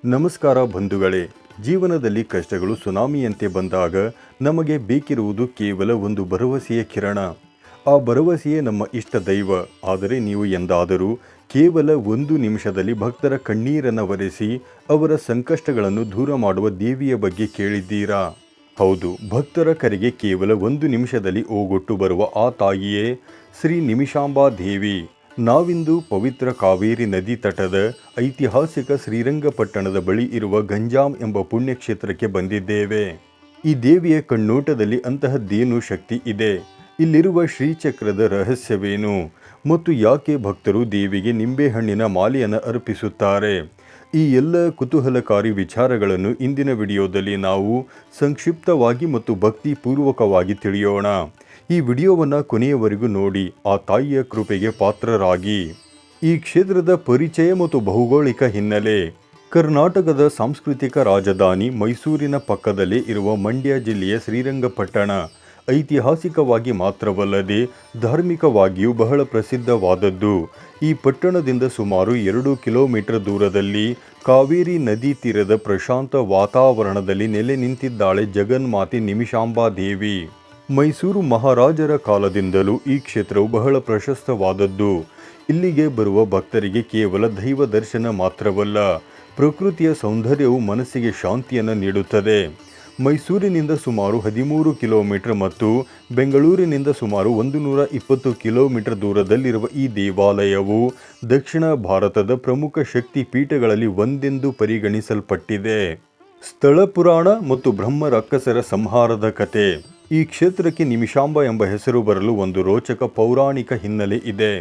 ನಮಸ್ಕಾರ ಬಂಧುಗಳೇ. ಜೀವನದಲ್ಲಿ ಕಷ್ಟಗಳು ಸುನಾಮಿಯಂತೆ ಬಂದಾಗ ನಮಗೆ ಬೇಕಿರುವುದು ಕೇವಲ ಒಂದು ಭರವಸೆಯ ಕಿರಣ. ಆ ಭರವಸೆಯೇ ನಮ್ಮ ಇಷ್ಟ ದೈವ. ಆದರೆ ನೀವು ಎಂದಾದರೂ ಕೇವಲ ಒಂದು ನಿಮಿಷದಲ್ಲಿ ಭಕ್ತರ ಕಣ್ಣೀರನ್ನು ಒರೆಸಿ ಅವರ ಸಂಕಷ್ಟಗಳನ್ನು ದೂರ ಮಾಡುವ ದೇವಿಯ ಬಗ್ಗೆ ಕೇಳಿದ್ದೀರಾ? ಹೌದು, ಭಕ್ತರ ಕರೆಗೆ ಕೇವಲ ಒಂದು ನಿಮಿಷದಲ್ಲಿ ಓಗೊಟ್ಟು ಬರುವ ಆ ತಾಯಿಯೇ ಶ್ರೀ ನಿಮಿಷಾಂಬಾ ದೇವಿ. ನಾವಿಂದು ಪವಿತ್ರ ಕಾವೇರಿ ನದಿ ತಟದ ಐತಿಹಾಸಿಕ ಶ್ರೀರಂಗಪಟ್ಟಣದ ಬಳಿ ಇರುವ ಗಂಜಾಂ ಎಂಬ ಪುಣ್ಯಕ್ಷೇತ್ರಕ್ಕೆ ಬಂದಿದ್ದೇವೆ. ಈ ದೇವಿಯ ಕಣ್ಣೋಟದಲ್ಲಿ ಅಂತಹದ್ದೇನು ಶಕ್ತಿ ಇದೆ? ಇಲ್ಲಿರುವ ಶ್ರೀಚಕ್ರದ ರಹಸ್ಯವೇನು ಮತ್ತು ಯಾಕೆ ಭಕ್ತರು ದೇವಿಗೆ ನಿಂಬೆಹಣ್ಣಿನ ಮಾಲೆಯನ್ನು ಅರ್ಪಿಸುತ್ತಾರೆ? ಈ ಎಲ್ಲ ಕುತೂಹಲಕಾರಿ ವಿಚಾರಗಳನ್ನು ಇಂದಿನ ವಿಡಿಯೋದಲ್ಲಿ ನಾವು ಸಂಕ್ಷಿಪ್ತವಾಗಿ ಮತ್ತು ಭಕ್ತಿಪೂರ್ವಕವಾಗಿ ತಿಳಿಯೋಣ. ಈ ವಿಡಿಯೋವನ್ನು ಕೊನೆಯವರೆಗೂ ನೋಡಿ ಆ ತಾಯಿಯ ಕೃಪೆಗೆ ಪಾತ್ರರಾಗಿ. ಈ ಕ್ಷೇತ್ರದ ಪರಿಚಯ ಮತ್ತು ಭೌಗೋಳಿಕ ಹಿನ್ನೆಲೆ. ಕರ್ನಾಟಕದ ಸಾಂಸ್ಕೃತಿಕ ರಾಜಧಾನಿ ಮೈಸೂರಿನ ಪಕ್ಕದಲ್ಲೇ ಇರುವ ಮಂಡ್ಯ ಜಿಲ್ಲೆಯ ಶ್ರೀರಂಗಪಟ್ಟಣ ಐತಿಹಾಸಿಕವಾಗಿ ಮಾತ್ರವಲ್ಲದೆ ಧಾರ್ಮಿಕವಾಗಿಯೂ ಬಹಳ ಪ್ರಸಿದ್ಧವಾದದ್ದು. ಈ ಪಟ್ಟಣದಿಂದ ಸುಮಾರು 2 ಕಿಲೋಮೀಟರ್ ದೂರದಲ್ಲಿ ಕಾವೇರಿ ನದಿ ತೀರದ ಪ್ರಶಾಂತ ವಾತಾವರಣದಲ್ಲಿ ನೆಲೆ ನಿಂತಿದ್ದಾಳೆ ಜಗನ್ಮಾತೆ ನಿಮಿಷಾಂಬಾ ದೇವಿ. ಮೈಸೂರು ಮಹಾರಾಜರ ಕಾಲದಿಂದಲೂ ಈ ಕ್ಷೇತ್ರವು ಬಹಳ ಪ್ರಶಸ್ತವಾದದ್ದು. ಇಲ್ಲಿಗೆ ಬರುವ ಭಕ್ತರಿಗೆ ಕೇವಲ ದೈವ ದರ್ಶನ ಮಾತ್ರವಲ್ಲ, ಪ್ರಕೃತಿಯ ಸೌಂದರ್ಯವು ಮನಸ್ಸಿಗೆ ಶಾಂತಿಯನ್ನು ನೀಡುತ್ತದೆ. ಮೈಸೂರಿನಿಂದ ಸುಮಾರು 13 ಕಿಲೋಮೀಟರ್ ಮತ್ತು ಬೆಂಗಳೂರಿನಿಂದ ಸುಮಾರು 120 ಕಿಲೋಮೀಟರ್ ದೂರದಲ್ಲಿರುವ ಈ ದೇವಾಲಯವು ದಕ್ಷಿಣ ಭಾರತದ ಪ್ರಮುಖ ಶಕ್ತಿ ಪೀಠಗಳಲ್ಲಿ ಒಂದೆಂದು ಪರಿಗಣಿಸಲ್ಪಟ್ಟಿದೆ. ಸ್ಥಳ ಪುರಾಣ ಮತ್ತು ಬ್ರಹ್ಮ ರಾಕ್ಷಸರ ಸಂಹಾರದ ಕತೆ. ಈ ಕ್ಷೇತ್ರಕ್ಕೆ ನಿಮಿಷಾಂಬ ಎಂಬ ಹೆಸರು ಬರಲು ಒಂದು ರೋಚಕ ಪೌರಾಣಿಕ ಹಿನ್ನೆಲೆ ಇದೆ.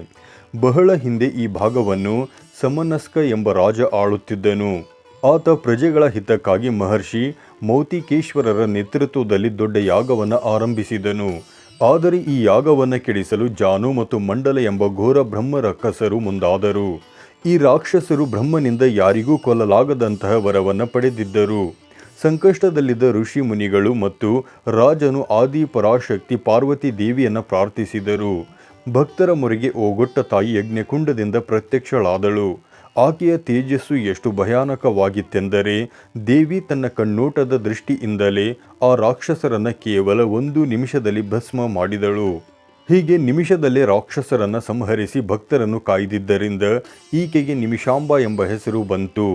ಬಹಳ ಹಿಂದೆ ಈ ಭಾಗವನ್ನು ಸಮನಸ್ಕ ಎಂಬ ರಾಜ ಆಳುತ್ತಿದ್ದನು. ಆತ ಪ್ರಜೆಗಳ ಹಿತಕ್ಕಾಗಿ ಮಹರ್ಷಿ ಮೌತಿಕೇಶ್ವರರ ನೇತೃತ್ವದಲ್ಲಿ ದೊಡ್ಡ ಯಾಗವನ್ನು ಆರಂಭಿಸಿದನು. ಆದರೆ ಈ ಯಾಗವನ್ನು ಕೆಡಿಸಲು ಜಾನು ಮತ್ತು ಮಂಡಲ ಎಂಬ ಘೋರ ಬ್ರಹ್ಮ ರಾಕ್ಷಸರು ಮುಂದಾದರು. ಈ ರಾಕ್ಷಸರು ಬ್ರಹ್ಮನಿಂದ ಯಾರಿಗೂ ಕೊಲ್ಲಲಾಗದಂತಹ ವರವನ್ನು ಪಡೆದಿದ್ದರು. ಸಂಕಷ್ಟದಲ್ಲಿದ್ದ ಋಷಿ ಮುನಿಗಳು ಮತ್ತು ರಾಜನು ಆದಿ ಪರಾಶಕ್ತಿ ಪಾರ್ವತಿ ದೇವಿಯನ್ನು ಪ್ರಾರ್ಥಿಸಿದರು. ಭಕ್ತರ ಮೊರೆಗೆ ಓಗೊಟ್ಟ ತಾಯಿ ಯಜ್ಞಕುಂಡದಿಂದ ಪ್ರತ್ಯಕ್ಷಳಾದಳು. ಆಕೆಯ ತೇಜಸ್ಸು ಎಷ್ಟು ಭಯಾನಕವಾಗಿತ್ತೆಂದರೆ ದೇವಿ ತನ್ನ ಕಣ್ಣೋಟದ ದೃಷ್ಟಿಯಿಂದಲೇ ಆ ರಾಕ್ಷಸರನ್ನು ಕೇವಲ 1 ನಿಮಿಷದಲ್ಲಿ ಭಸ್ಮ ಮಾಡಿದಳು. ಹೀಗೆ ನಿಮಿಷದಲ್ಲೇ ರಾಕ್ಷಸರನ್ನು ಸಂಹರಿಸಿ ಭಕ್ತರನ್ನು ಕಾಯ್ದಿದ್ದರಿಂದ ಈಕೆಗೆ ನಿಮಿಷಾಂಬ ಎಂಬ ಹೆಸರು ಬಂತು.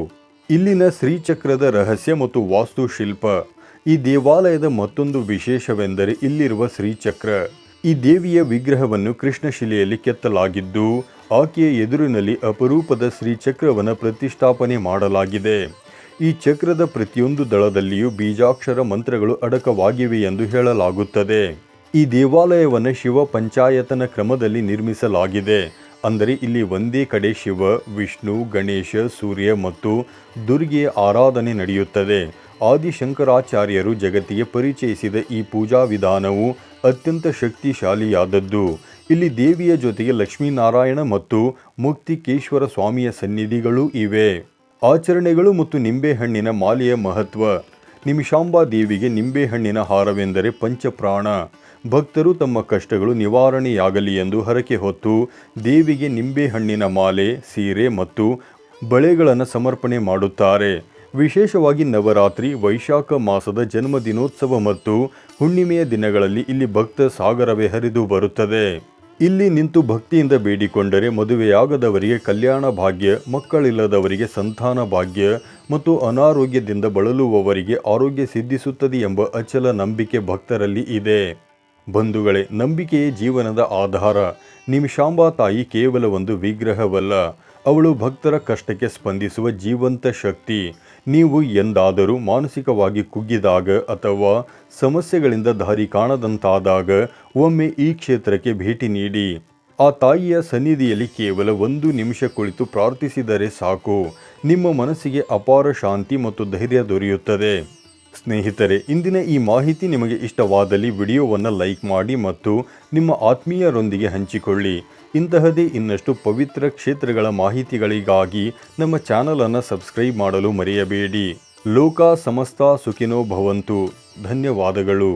ಇಲ್ಲಿನ ಶ್ರೀಚಕ್ರದ ರಹಸ್ಯ ಮತ್ತು ವಾಸ್ತುಶಿಲ್ಪ. ಈ ದೇವಾಲಯದ ಮತ್ತೊಂದು ವಿಶೇಷವೆಂದರೆ ಇಲ್ಲಿರುವ ಶ್ರೀಚಕ್ರ. ಈ ದೇವಿಯ ವಿಗ್ರಹವನ್ನು ಕೃಷ್ಣಶಿಲೆಯಲ್ಲಿ ಕೆತ್ತಲಾಗಿದ್ದು ಆಕೆಯ ಎದುರಿನಲ್ಲಿ ಅಪರೂಪದ ಶ್ರೀಚಕ್ರವನ್ನು ಪ್ರತಿಷ್ಠಾಪನೆ ಮಾಡಲಾಗಿದೆ. ಈ ಚಕ್ರದ ಪ್ರತಿಯೊಂದು ದಳದಲ್ಲಿಯೂ ಬೀಜಾಕ್ಷರ ಮಂತ್ರಗಳು ಅಡಕವಾಗಿವೆ ಎಂದು ಹೇಳಲಾಗುತ್ತದೆ. ಈ ದೇವಾಲಯವನ್ನು ಶಿವ ಪಂಚಾಯತನ ಕ್ರಮದಲ್ಲಿ ನಿರ್ಮಿಸಲಾಗಿದೆ. ಅಂದರೆ ಇಲ್ಲಿ ಒಂದೇ ಕಡೆ ಶಿವ, ವಿಷ್ಣು, ಗಣೇಶ, ಸೂರ್ಯ ಮತ್ತು ದುರ್ಗೆಯ ಆರಾಧನೆ ನಡೆಯುತ್ತದೆ. ಆದಿಶಂಕರಾಚಾರ್ಯರು ಜಗತ್ತಿಗೆ ಪರಿಚಯಿಸಿದ ಈ ಪೂಜಾ ವಿಧಾನವು ಅತ್ಯಂತ ಶಕ್ತಿಶಾಲಿಯಾದದ್ದು. ಇಲ್ಲಿ ದೇವಿಯ ಜೊತೆಗೆ ಲಕ್ಷ್ಮೀನಾರಾಯಣ ಮತ್ತು ಮುಕ್ತಿಕೇಶ್ವರ ಸ್ವಾಮಿಯ ಸನ್ನಿಧಿಗಳೂ ಇವೆ. ಆಚರಣೆಗಳು ಮತ್ತು ನಿಂಬೆಹಣ್ಣಿನ ಮಾಲೆಯ ಮಹತ್ವ. ನಿಮಿಷಾಂಬಾ ದೇವಿಗೆ ನಿಂಬೆಹಣ್ಣಿನ ಹಾರವೆಂದರೆ ಪಂಚಪ್ರಾಣ. ಭಕ್ತರು ತಮ್ಮ ಕಷ್ಟಗಳು ನಿವಾರಣೆಯಾಗಲಿ ಎಂದು ಹರಕೆ ಹೊತ್ತು ದೇವಿಗೆ ನಿಂಬೆಹಣ್ಣಿನ ಮಾಲೆ, ಸೀರೆ ಮತ್ತು ಬಳೆಗಳನ್ನು ಸಮರ್ಪಣೆ ಮಾಡುತ್ತಾರೆ. ವಿಶೇಷವಾಗಿ ನವರಾತ್ರಿ, ವೈಶಾಖ ಮಾಸದ ಜನ್ಮದಿನೋತ್ಸವ ಮತ್ತು ಹುಣ್ಣಿಮೆಯ ದಿನಗಳಲ್ಲಿ ಇಲ್ಲಿ ಭಕ್ತ ಸಾಗರವೇ ಹರಿದು ಬರುತ್ತದೆ. ಇಲ್ಲಿ ನಿಂತು ಭಕ್ತಿಯಿಂದ ಬೇಡಿಕೊಂಡರೆ ಮದುವೆಯಾಗದವರಿಗೆ ಕಲ್ಯಾಣ ಭಾಗ್ಯ, ಮಕ್ಕಳಿಲ್ಲದವರಿಗೆ ಸಂತಾನ ಭಾಗ್ಯ ಮತ್ತು ಅನಾರೋಗ್ಯದಿಂದ ಬಳಲುವವರಿಗೆ ಆರೋಗ್ಯ ಸಿದ್ಧಿಸುತ್ತದೆ ಎಂಬ ಅಚಲ ನಂಬಿಕೆ ಭಕ್ತರಲ್ಲಿ ಇದೆ. ಬಂಧುಗಳೇ, ನಂಬಿಕೆಯೇ ಜೀವನದ ಆಧಾರ. ನಿಮಿಷಾಂಬಾ ತಾಯಿ ಕೇವಲ ಒಂದು ವಿಗ್ರಹವಲ್ಲ, ಅವಳು ಭಕ್ತರ ಕಷ್ಟಕ್ಕೆ ಸ್ಪಂದಿಸುವ ಜೀವಂತ ಶಕ್ತಿ. ನೀವು ಎಂದಾದರೂ ಮಾನಸಿಕವಾಗಿ ಕುಗ್ಗಿದಾಗ ಅಥವಾ ಸಮಸ್ಯೆಗಳಿಂದ ದಾರಿ ಕಾಣದಂತಾದಾಗ ಒಮ್ಮೆ ಈ ಕ್ಷೇತ್ರಕ್ಕೆ ಭೇಟಿ ನೀಡಿ. ಆ ತಾಯಿಯ ಸನ್ನಿಧಿಯಲ್ಲಿ ಕೇವಲ 1 ನಿಮಿಷ ಕುಳಿತು ಪ್ರಾರ್ಥಿಸಿದರೆ ಸಾಕು, ನಿಮ್ಮ ಮನಸ್ಸಿಗೆ ಅಪಾರ ಶಾಂತಿ ಮತ್ತು ಧೈರ್ಯ ದೊರೆಯುತ್ತದೆ. ಸ್ನೇಹಿತರೆ, ಇಂದಿನ ಈ ಮಾಹಿತಿ ನಿಮಗೆ ಇಷ್ಟವಾದಲ್ಲಿ ವಿಡಿಯೋವನ್ನು ಲೈಕ್ ಮಾಡಿ ಮತ್ತು ನಿಮ್ಮ ಆತ್ಮೀಯರೊಂದಿಗೆ ಹಂಚಿಕೊಳ್ಳಿ. ಇಂತಹದೇ ಇನ್ನಷ್ಟು ಪವಿತ್ರ ಕ್ಷೇತ್ರಗಳ ಮಾಹಿತಿಗಳಿಗಾಗಿ ನಮ್ಮ ಚಾನಲನ್ನು ಸಬ್ಸ್ಕ್ರೈಬ್ ಮಾಡಲು ಮರೆಯಬೇಡಿ. ಲೋಕ ಸಮಸ್ತ ಸುಖಿನೋ ಭವಂತು. ಧನ್ಯವಾದಗಳು.